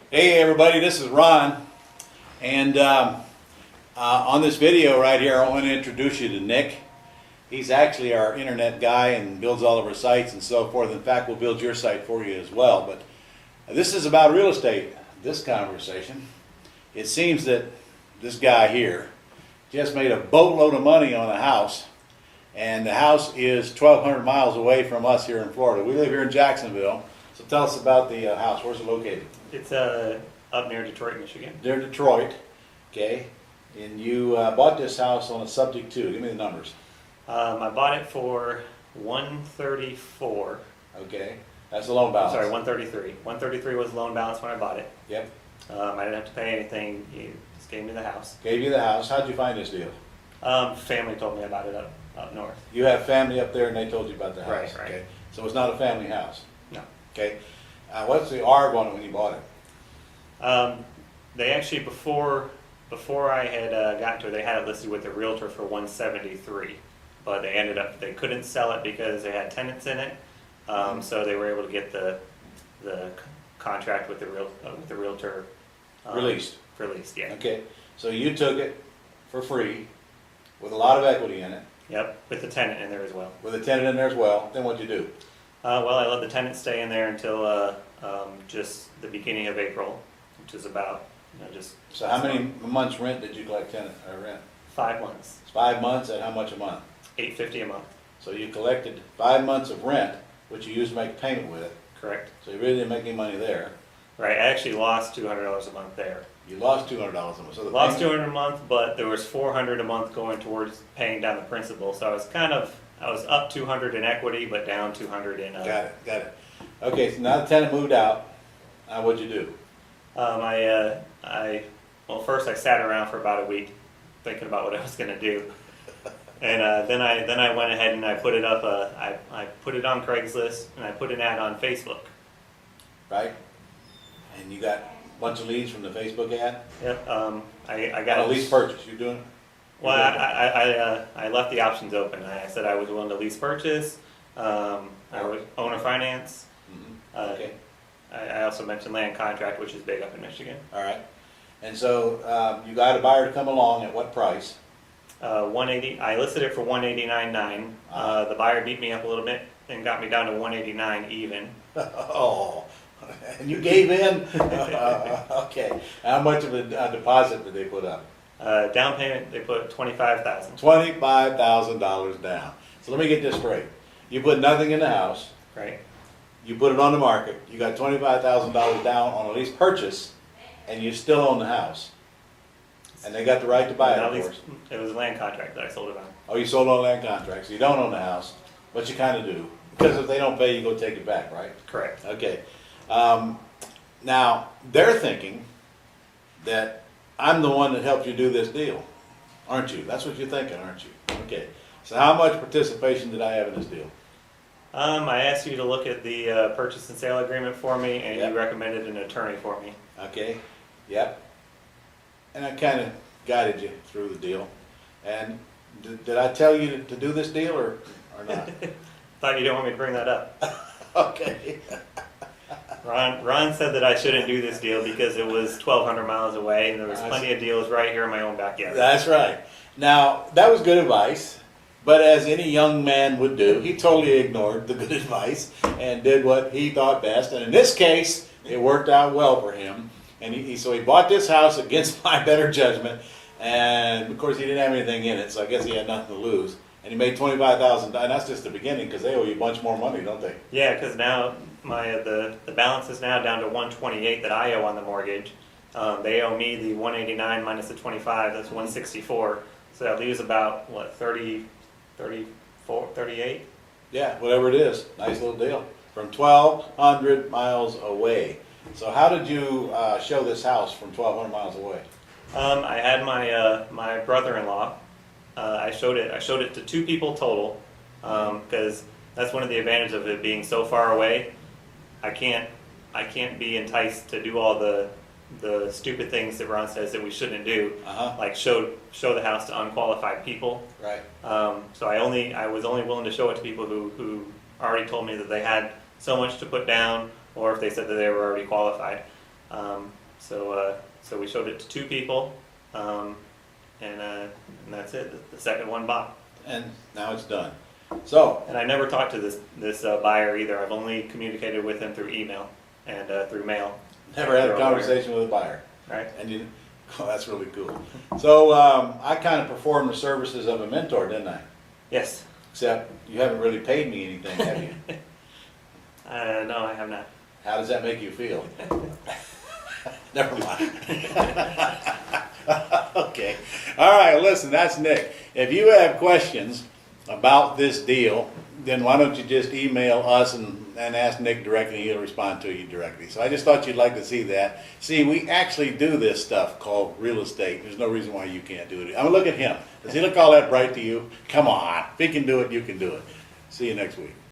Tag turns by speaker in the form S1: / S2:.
S1: Hey everybody, this is Ron, and on this video right here I want to introduce you to Nick. He's actually our internet guy and builds all of our sites and so forth. In fact, we'll build your site for you as well. But this is about real estate, this conversation. It seems that this guy here just made a boatload of money on a house, and the house is 1,200 miles away from us here in Florida. We live here in Jacksonville. So tell us about the house. Where's it located?
S2: It's up near Detroit, Michigan.
S1: Near Detroit, okay. And you bought this house on a subject to. Give me the numbers.
S2: I bought it for $134.
S1: Okay, that's the loan balance.
S2: Sorry, $133. $133 was the loan balance when I bought it.
S1: Yep.
S2: I didn't have to pay anything. You just gave me the house.
S1: Gave you the house. How'd you find this deal?
S2: Family told me about it up north.
S1: You have family up there, and they told you about the house.
S2: Right.
S1: Okay. So it's not a family house.
S2: No.
S1: Okay. What's the ARV on it when you bought it?
S2: They actually before I had gotten to it, they had it listed with the realtor for $173, but they couldn't sell it because they had tenants in it. So they were able to get the contract with the realtor
S1: Released.
S2: Released, yeah.
S1: Okay. So you took it for free with a lot of equity in it.
S2: Yep, with the tenant in there as well.
S1: With a tenant in there as well. Then what'd you do?
S2: Well, I let the tenant stay in there until just the beginning of April, which is about just.
S1: So how many months rent did you collect rent?
S2: 5 months.
S1: It's 5 months at how much a month?
S2: $850 a month.
S1: So you collected 5 months of rent, which you used to make a payment with.
S2: Correct.
S1: So you really didn't make any money there.
S2: Right. I actually lost $200 a month there.
S1: You lost $200 a month. So the
S2: Lost
S1: payment,
S2: $200 a month, but there was $400 a month going towards paying down the principal. So I was up $200 in equity, but down $200 in.
S1: Got it. Okay, so now the tenant moved out. What'd you do?
S2: Well, first I sat around for about a week thinking about what I was going to do. And then I went ahead and I put it up. I put it on Craigslist and I put an ad on Facebook.
S1: Right? And you got a bunch of leads from the Facebook ad?
S2: Yep. I got
S1: a lease purchase. You're doing it?
S2: Well, I left the options open. I said I was willing to lease purchase. I would owner finance.
S1: Mm-hmm. Okay.
S2: I also mentioned land contract, which is big up in Michigan.
S1: All right. And so you got a buyer to come along at what price?
S2: 180. I listed it for 189.9. The buyer beat me up a little bit and got me down to 189 even.
S1: Oh, and you gave in? Okay. How much of a deposit did they put up?
S2: Down payment, they put $25,000.
S1: $25,000 down. So let me get this straight. You put nothing in the house.
S2: Right.
S1: You put it on the market. You got $25,000 down on a lease purchase, and you still own the house. And they got the right to buy it, of course.
S2: It was a land contract that I sold it on.
S1: Oh, you sold on land contract, so you don't own the house, but you kind of do. Because if they don't pay, you go take it back, right?
S2: Correct.
S1: Okay. Now, they're thinking that I'm the one that helped you do this deal, aren't you? That's what you're thinking, aren't you? Okay. So how much participation did I have in this deal?
S2: I asked you to look at the purchase and sale agreement for me, and
S1: Yep.
S2: you recommended an attorney for me.
S1: Okay. Yep. And I kind of guided you through the deal. And did I tell you to do this deal or not?
S2: Thought you didn't want me to bring that up.
S1: Okay.
S2: Ron said that I shouldn't do this deal because it was 1,200 miles away, and there was plenty of deals right here in my own backyard.
S1: That's right. Now, that was good advice, but as any young man would do, he totally ignored the good advice and did what he thought best. And in this case, it worked out well for him. And so he bought this house against my better judgment, and of course he didn't have anything in it, so I guess he had nothing to lose. And he made $25,000, and that's just the beginning, because they owe you a bunch more money, don't they?
S2: Yeah, because now the balance is now down to 128 that I owe on the mortgage. They owe me the 189 minus the 25, that's 164. So that leaves about, what, 34, 38?
S1: Yeah, whatever it is. Nice little deal. From 1,200 miles away. So how did you show this house from 1,200 miles away?
S2: I had my brother-in-law. I showed it to 2 people total, because that's one of the advantages of it being so far away. I can't be enticed to do all the stupid things that Ron says that we shouldn't do, like show the house to unqualified people.
S1: Right.
S2: So I was only willing to show it to people who already told me that they had so much to put down, or if they said that they were already qualified. So we showed it to 2 people, and that's it. The second one bought.
S1: And now it's done. So,
S2: And I never talked to this buyer either. I've only communicated with him through email and through mail.
S1: never had a
S2: Through lawyer.
S1: conversation with a buyer.
S2: Right.
S1: And you, oh, that's really cool. So, I kind of performed the services of a mentor, didn't I?
S2: Yes.
S1: Except you haven't really paid me anything, have you?
S2: No, I have not.
S1: How does that make you feel? Never mind. Okay. All right, listen, that's Nick. If you have questions about this deal, then why don't you just email us and ask Nick directly, and he'll respond to you directly. So I just thought you'd like to see that. See, we actually do this stuff called real estate. There's no reason why you can't do it. I mean, look at him. Does he look all that bright to you? Come on. If he can do it, you can do it. See you next week.